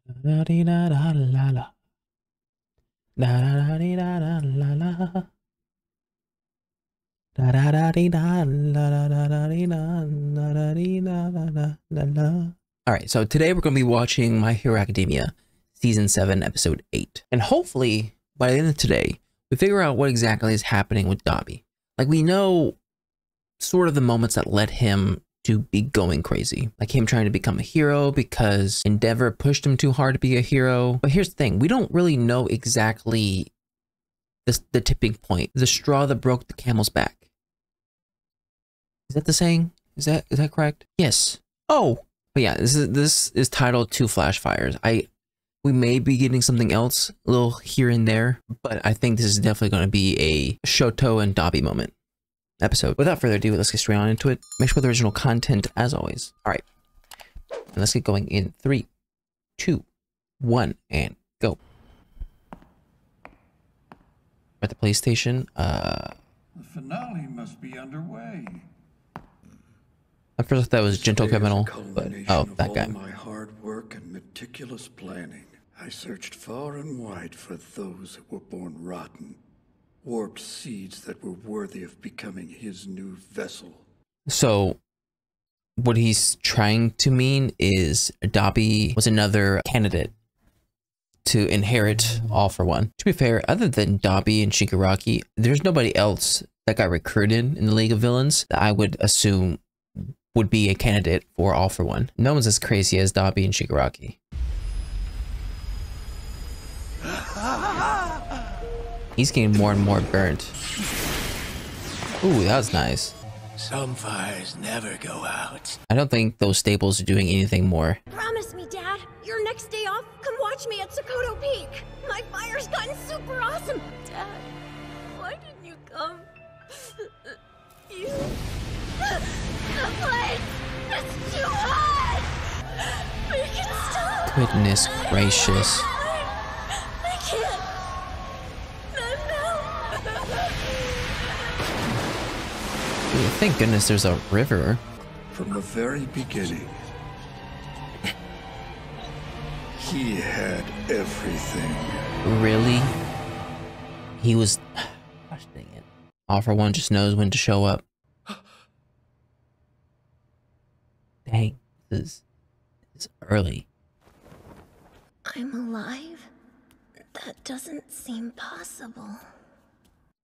Da dee da da la la. Da da da dee da da la la. Da da da dee da la la da da dee da la da dee da la la la la. Alright, so today we're going to be watching My Hero Academia Season 7, Episode 8. And hopefully, by the end of today, we figure out what exactly is happening with Dabi. Like, we know sort of the moments that led him to be going crazy. Like him trying to become a hero because Endeavor pushed him too hard to be a hero. But here's the thing, we don't really know exactly the tipping point. The straw that broke the camel's back. Is that the saying? Is that correct? Yes. Oh! But yeah, this is titled 2 Flashfires. We may be getting something else a little here and there, but I think this is definitely going to be a Shoto and Dabi moment episode. Without further ado, let's get straight on into it. Make sure the original content as always. All right, and let's get going in 3, 2, 1, and go. At the PlayStation. The finale must be underway. At first I thought that was Gentle Criminal, but oh, that guy. My hard work and meticulous planning. I searched far and wide for those that were born rotten, warped seeds that were worthy of becoming his new vessel. So, what he's trying to mean is Dabi was another candidate to inherit All for One. To be fair, other than Dabi and Shigaraki, there's nobody else that got recruited in the League of Villains that I would assume would be a candidate for All for One. No one's as crazy as Dabi and Shigaraki. He's getting more and more burnt. Ooh, that was nice. Some fires never go out. I don't think those staples are doing anything more. Promise me, Dad. Your next day off, come watch me at Sokoto Peak. My fire's gotten super awesome. Dad, why didn't you come? You... What? That's too hot! Make it stop! Goodness gracious. I can't. Ooh, thank goodness there's a river. From the very beginning, he had everything. Really? He was... Gosh dang it. All for One just knows when to show up. Dang, this is early. I'm alive? That doesn't seem possible.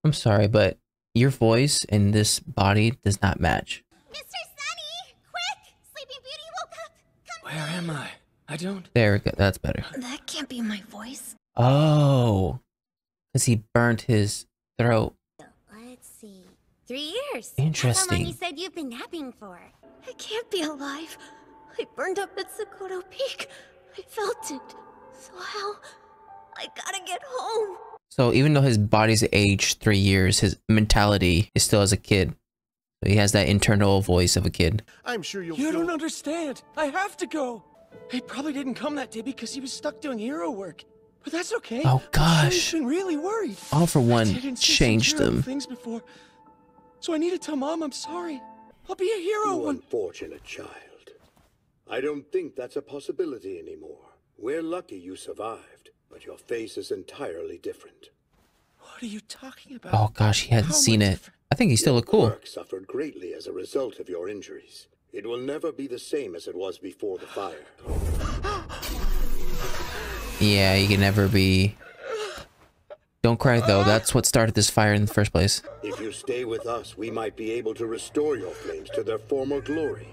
I'm sorry, but your voice and this body does not match. Mr. Sunny! Quick! Sleeping Beauty woke up! Come Where am I? I don't... There we go, that's better. That can't be my voice. Oh, because he burnt his throat. Let's see. 3 years. Interesting. How long you said you've been napping for? I can't be alive. I burned up at Sokoto Peak. I felt it. So how? I gotta get home. So even though his body's aged 3 years, his mentality is still as a kid. So he has that internal voice of a kid. I'm sure you'll You don't understand. I have to go. He probably didn't come that day because he was stuck doing hero work. But that's okay. Oh I'm gosh. sure he's been really worried. All for I One didn't see some changed hero him. things before. So I need to tell Mom I'm sorry. I'll be a hero You when... unfortunate child. I don't think that's a possibility anymore. We're lucky you survived, but your face is entirely different. What are you talking about? Oh gosh, he hadn't How am seen I it. different? I think he still looked cool. Work suffered greatly as a result of your injuries. It will never be the same as it was before the fire. Yeah, you can never be... Don't cry though, that's what started this fire in the first place. If you stay with us, we might be able to restore your flames to their former glory.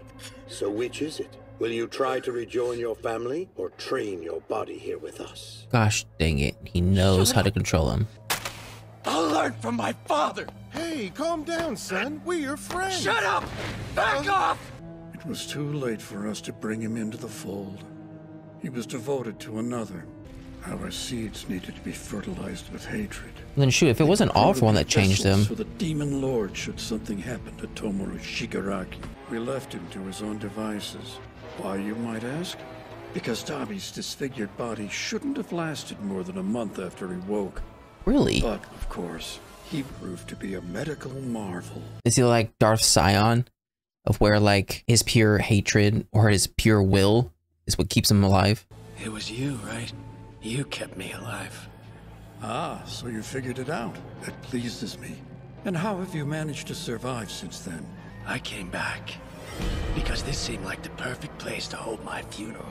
So which is it? Will you try to rejoin your family or train your body here with us? Gosh dang it, he knows how to control him. I'll learn from my father. Hey, calm down, son. We're your friends. Shut up! Back off! It was too late for us to bring him into the fold. He was devoted to another. Our seeds needed to be fertilized with hatred. Then shoot, if it wasn't All for One that changed him. For the demon lord should something happen to Tomoru Shigaraki. We left him to his own devices. Why, you might ask? Because Dabi's disfigured body shouldn't have lasted more than a month after he woke. Really? But, of course, he proved to be a medical marvel. Is he like Darth Sion? Of where like his pure hatred or his pure will is what keeps him alive? It was you, right? You kept me alive. Ah, so you figured it out. That pleases me. And how have you managed to survive since then? I came back because this seemed like the perfect place to hold my funeral.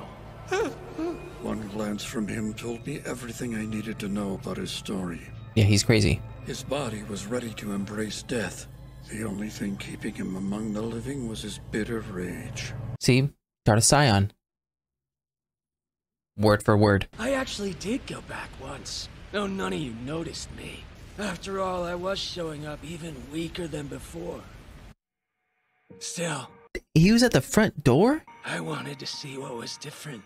One glance from him told me everything I needed to know about his story. Yeah, he's crazy. His body was ready to embrace death. The only thing keeping him among the living was his bitter rage. See? Got a scion. Word for word. I actually did go back once. No, none of you noticed me. After all, I was showing up even weaker than before. Still, He was at the front door? I wanted to see what was different.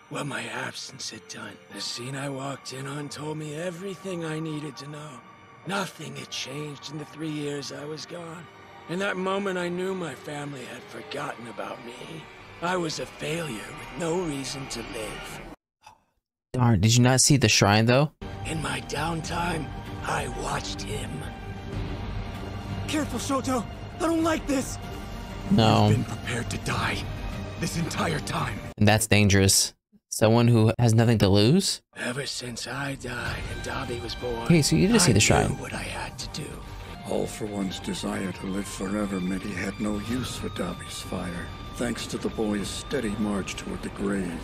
What my absence had done. The scene I walked in on told me everything I needed to know. Nothing had changed in the 3 years I was gone. In that moment, I knew my family had forgotten about me. I was a failure with no reason to live. Darn, did you not see the shrine though? In my downtime, I watched him. Careful, Shoto! I don't like this! No. You've been prepared to die this entire time. And that's dangerous. Someone who has nothing to lose? Ever since I died and Dobby was born, Hey, so you did see the I shrine. knew what I had to do. All for One's desire to live forever meant he had no use for Dobby's fire, thanks to the boy's steady march toward the grave.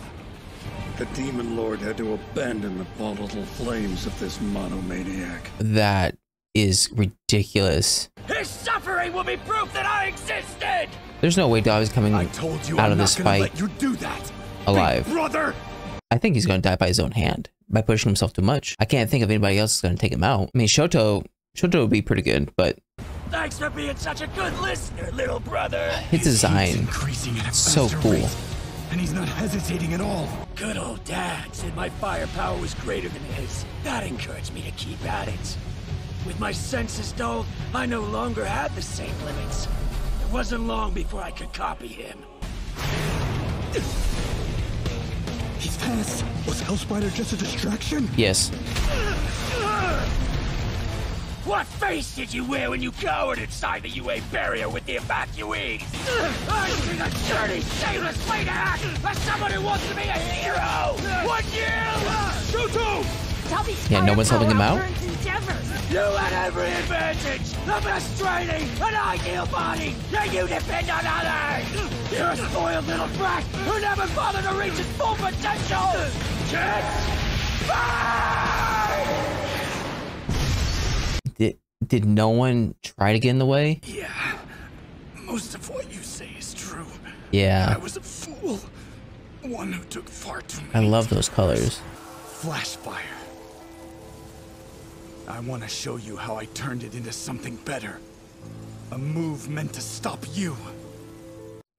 The Demon Lord had to abandon the volatile flames of this monomaniac. That is ridiculous. His suffering will be proof that I existed! There's no way Dobby's coming I told you out I'm of not this gonna fight let you do that. alive. Big brother! I think he's going to die by his own hand. By pushing himself too much. I can't think of anybody else that's going to take him out. I mean, Shoto would be pretty good, but Thanks for being such a good listener, little brother. his design, Increasing at a so faster cool. rate, and he's not hesitating at all. Good old Dad said my firepower was greater than his. That encouraged me to keep at it. With my senses dulled, I no longer had the same limits. It wasn't long before I could copy him. He's fast. Was Hellspider just a distraction? yes. What face did you wear when you cowered inside the UA barrier with the evacuees? I see the dirty, shameless way to act as someone who wants to be a hero! Would you? Shoot! Yeah, no one's helping him out? You had every advantage! The best training, an ideal body, and you depend on others! You're a spoiled little brat who never bothered to reach its full potential! Get back! Did no one try to get in the way? Yeah. Most of what you say is true. Yeah. I was a fool. One who took far too I many. love those colors. Flashfire. I want to show you how I turned it into something better. A move meant to stop you.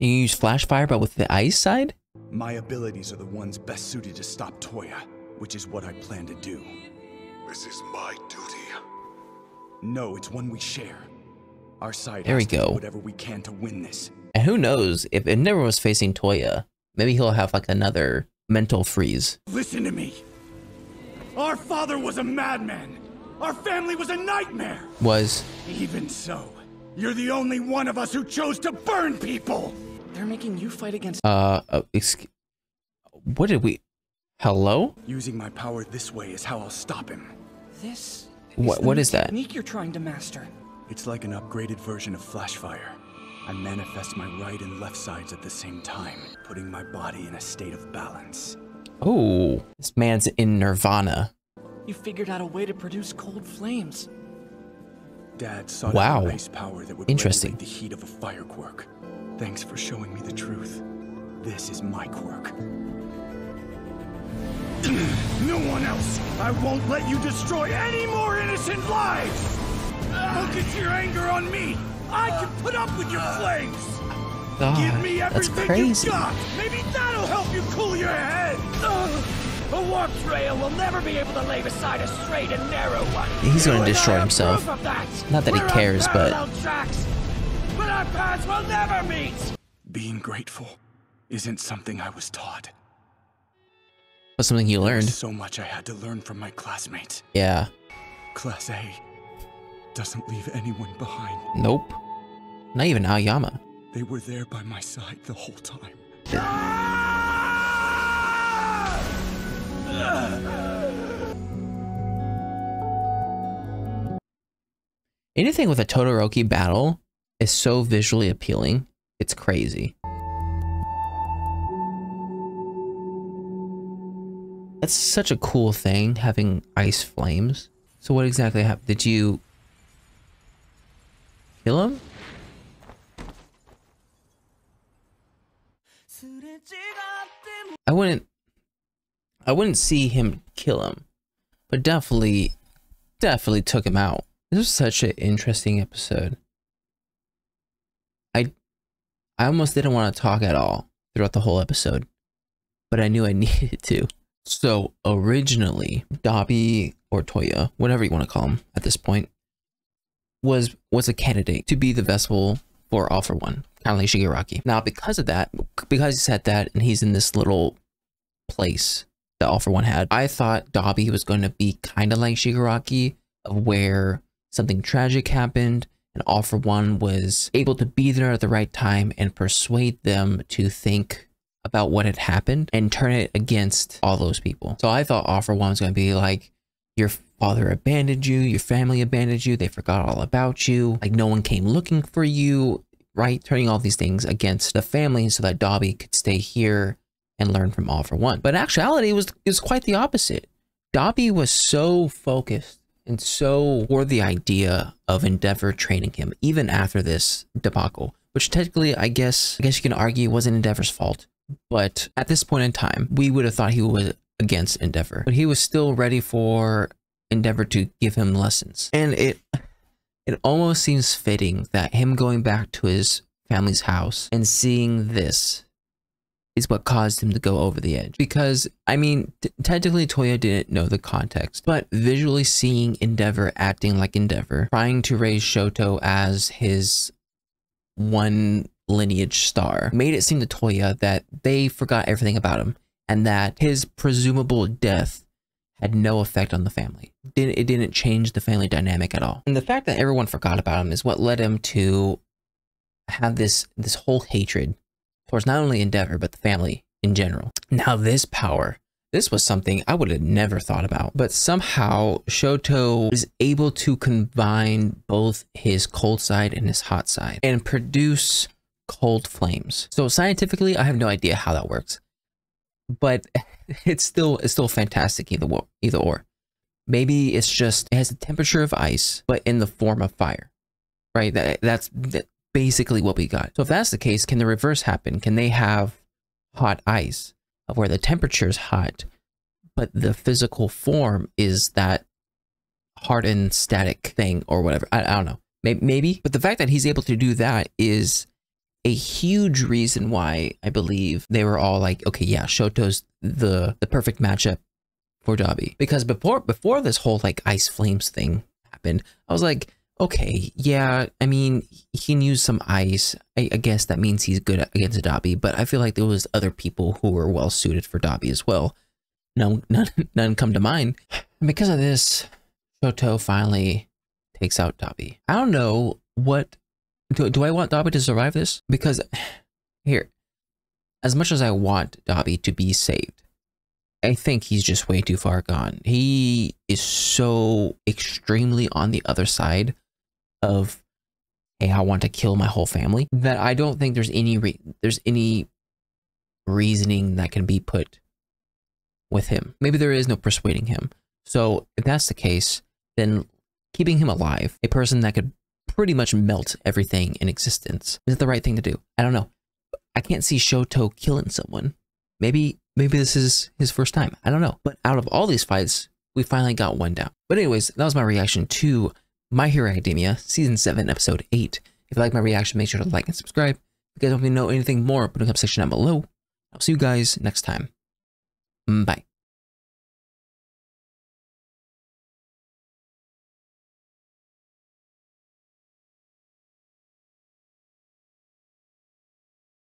You can use Flashfire, but with the ice side? My abilities are the ones best suited to stop Toya, which is what I plan to do. This is my duty. No, it's one we share. Our side There we has to do go. whatever we can to win this. And who knows, if it never was facing Toya, maybe he'll have like another mental freeze. Listen to me. Our father was a madman. Our family was a nightmare. Was. Even so, you're the only one of us who chose to burn people. They're making you fight against What did we... Hello? Using my power this way is how I'll stop him. this. What is that? Technique you're trying to master. It's like an upgraded version of Flashfire. I manifest my right and left sides at the same time, putting my body in a state of balance. Oh, this man's in Nirvana. You figured out a way to produce cold flames. Dad sought Wow. out an ice power that would Interesting. regulate the heat of a fire quirk. Thanks for showing me the truth. This is my quirk. No one else! I won't let you destroy any more innocent lives! Focus your anger on me! I can put up with your flames! Give me God, that's everything crazy. you got! Maybe that'll help you cool your head! A warp trail will never be able to lay beside a straight and narrow one. He's gonna You and destroy I are himself. proof of that. Not that he We're on cares, but- parallel tracks, but our paths will never meet. Being grateful isn't something I was taught. That's something you There's learned. so much I had to learn from my classmates. Yeah. Class A doesn't leave anyone behind. Nope. Not even Aoyama. They were there by my side the whole time. Anything with a Todoroki battle is so visually appealing. It's crazy. That's such a cool thing, having ice flames. So what exactly happened? Did you kill him? I wouldn't see him kill him, but definitely took him out. This was such an interesting episode. I almost didn't want to talk at all throughout the whole episode, but I knew I needed to. So originally, Dabi or Toya, whatever you want to call him at this point, was a candidate to be the vessel for All for One, kind of like Shigaraki. Now, because of that, because he said that, and he's in this little place that All for One had, I thought Dabi was going to be kind of like Shigaraki, of where something tragic happened, and All for One was able to be there at the right time and persuade them to think about what had happened and turn it against all those people. So I thought All for One was going to be like, your father abandoned you, your family abandoned you, they forgot all about you, like no one came looking for you, right? Turning all these things against the family so that Dabi could stay here and learn from All for One. But in actuality, it was quite the opposite. Dabi was so focused and so for the idea of Endeavor training him, even after this debacle, which technically, I guess you can argue wasn't Endeavor's fault. But at this point in time, we would have thought he was against Endeavor, but he was still ready for Endeavor to give him lessons. And it almost seems fitting that him going back to his family's house and seeing this is what caused him to go over the edge. Because, I mean, technically Toya didn't know the context, but visually seeing Endeavor acting like Endeavor, trying to raise Shoto as his one lineage star, made it seem to Toya that they forgot everything about him and that his presumable death had no effect on the family. It didn't change the family dynamic at all. And the fact that everyone forgot about him is what led him to have this whole hatred towards not only Endeavor, but the family in general. Now this power, this was something I would have never thought about, but somehow Shoto is able to combine both his cold side and his hot side and produce cold flames. So scientifically, I have no idea how that works, but it's still fantastic either or. Maybe it's just, it has the temperature of ice, but in the form of fire, right? That's basically what we got. So if that's the case, can the reverse happen? Can they have hot ice of where the temperature is hot, but the physical form is that hardened static thing or whatever? I don't know. Maybe. But the fact that he's able to do that is a huge reason why I believe they were all like, okay, yeah, Shoto's the perfect matchup for Dabi. Because before this whole like ice flames thing happened, I was like, okay, yeah, I mean, he can use some ice. I guess that means he's good against Dabi, but I feel like there was other people who were well suited for Dabi as well. None come to mind. And because of this, Shoto finally takes out Dabi. I don't know what, do I want Dabi to survive this? Because here, as much as I want Dabi to be saved, I think he's just way too far gone. He is so extremely on the other side of, hey, I want to kill my whole family, that I don't think there's any reasoning that can be put with him. Maybe there is no persuading him. So if that's the case, then keeping him alive, a person that could pretty much melt everything in existence, is it the right thing to do? I don't know. I can't see Shoto killing someone. Maybe this is his first time. I don't know. But out of all these fights, we finally got one down. But anyways, that was my reaction to My Hero Academia, Season 7, Episode 8. If you like my reaction, make sure to like and subscribe. If you guys want me to know anything more, put in the comment section down below. I'll see you guys next time. Bye.